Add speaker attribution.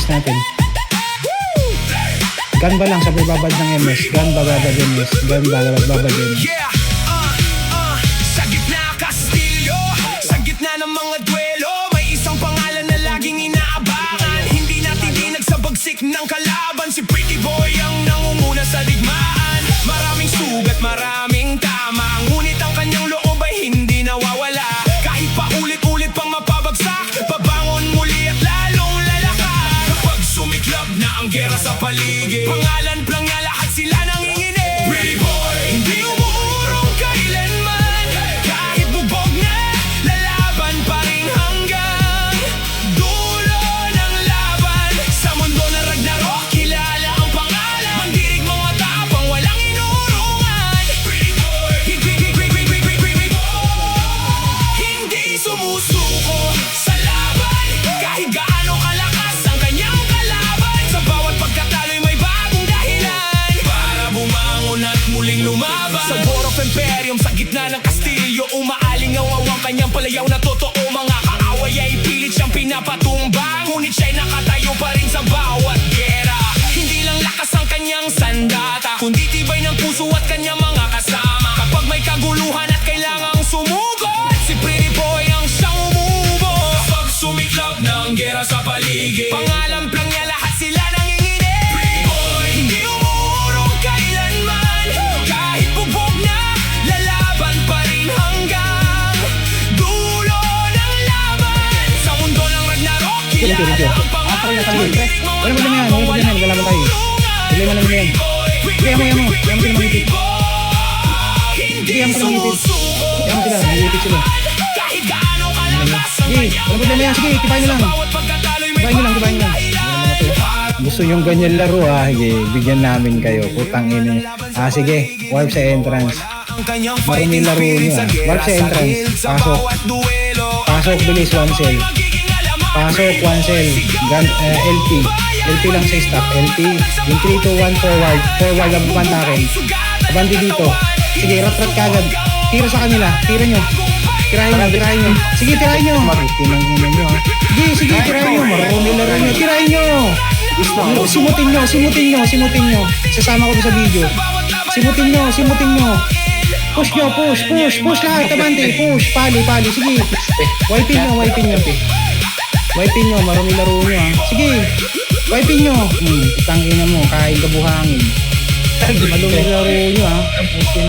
Speaker 1: natin. Gun ba lang, sabay babad ng MS. Gun ba babad MS. Gun ba babad MS.
Speaker 2: Sa gitna Kastilyo, sa gitna ng mga duelo, may isang pangalan na laging inaabangan. Hindi natin nagsabagsik ng kalaban. Si Pretty Boy ang nangunguna sa digmaan. Maraming sugat, maraming tama, ngunit ang kanyang loob ay hindi nawawala. Kahit pa ulit-ulit pang mapabagsak, pabangon muli at lalong lalakas. Kapag sumiklab na ang gera sa paligid, pangalan lang niya, lahat sila nanginginig. Pretty Boy, hindi umuurong kailanman. Kahit bubog na, lalaban pa rin hanggang dulo ng laban. Sa mundo na Ragnarok, kilala ang pangalan. Mandirig mga tapang, walang inurungan. Pretty Boy, hindi sumusuko sa laban. Kahit gaano kalakas ang kanyang kalaban, sa bawat pagkatalo'y may bagong dahilan para bumangon at muling lumaban. Sa War of Imperium, sa gitna ng Kastilyo, umaalingaw ang kanyang palayaw na totoo. Mga kaaway ay pilit siyang pinapatumbang, ngunit siya'y nakatayo pa rin sa bawat gera. Hindi lang lakas ang kanyang sandata, kundi tibay ng puso at kanyang mga kasama. Kapag may kaguluhan at kailangang sumugod, si Pretty Boy ang siyang umubo. Kapag sumiklab na ang gera sa paligid, pangalan lang niya, lahat sila nanginginig. Pretty Boy, hindi umuurong kailanman. Kahit bubog na, lalaban pa rin hanggang dulo ng laban. Sa mundo ng Ragnarok, kilala ang pangalan.
Speaker 1: Wala mo naman yan, nagalaman tayo. Problema lang yan. Kaya mo, pinamangipit.
Speaker 2: Hindi sumusuko
Speaker 1: Kaya mo sila, nangipit sila.
Speaker 2: kahit gaano kalakas ang
Speaker 1: Sige, wala problema yan. Sige, tipahin nyo lang.
Speaker 2: bawat pagkatalo'y may
Speaker 1: Tipahin nyo lang. Gusto yung ganyan laro sige, bigyan namin kayo. Putang inin. Sige, warp sa entrance. Maraming laro nyo Warp sa entrance. Pasok, bilis, one cell. Pasok, one cell. Gun, LP. LP lang sa stop. LP. Yung 3, 2, 1, forward. Forward, ang bumantakin. Abandi dito. Sige, rat-rat kagad. Tira sa kanila. Tira nyo. Tirahin nyo. Sige, tirahin nyo. Tinang nyo Sige, tirahin nyo. Marunong laro nyo. Tirahin nyo. Simutin nyo. Sasama ko sa video. Simutin nyo. Push lahat, tabante. Push, pali. Sige. Wipin nyo, marami laro nyo Sige, wipin nyo. Tangina mo, kain ka buhangin. Malumi laro nyo Push nyo